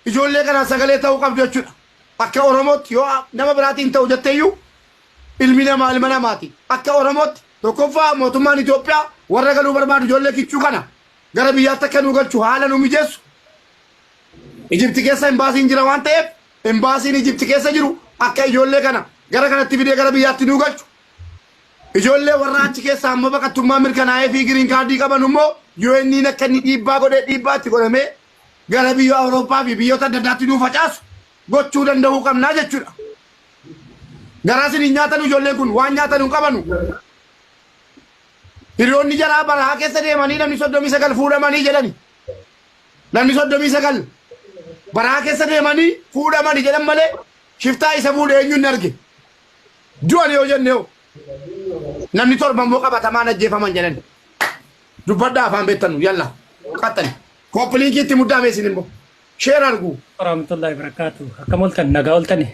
ijoollee kana sagalee ta'uu qabdu jechuudha. Akka Oromootti yoo nama biraatiin ta'u jetteeyyuu ilmi namaa ilma namaati. Akka Oromootti tokkoffaa mootummaan Itoophiyaa warra galuu barbaadu ijoollee kichuu kana gara biyyaatti akka nu galchu haala nu mijeessu. Ijipti keessa imbaasiin jira waan ta'eef imbaasiin Ijipti keessa jiru akka ijoollee kana gara kanatti fidee gara biyyaatti nu galchu. Ijoollee warra achi keessa amma baqattummaa mirkanaa'ee fi giriin kaardii qaban immoo UN akka inni dhiibbaa godhee dhiibbaatti godhamee gara biyya Awurooppaa fi biyyoota adda addaatti nu facaasu gochuu danda'uu qabnaa jechuudha. Garaasiin hin nyaatan ijoolleen kun waan nyaatan hin qabanu. Hiriyoonni jalaa baraa keessa deemanii namni 39 fuudhamanii jedhani. Namni 39 baraa keessa deemanii fuudhamanii jedhan malee shiftaa isa fuudhee eenyuun arge. Du'an yoo jenne yoo. Namni torban moo qabatamaan ajjeefaman jedhan. Dubbaddaa afaan beektanu yalla qaxxani. Koppiliinkiitti muddaa meesin immoo. Sheer argu. Warahmatullahi wabarakatuh. Akkam oltan nagaa oltani.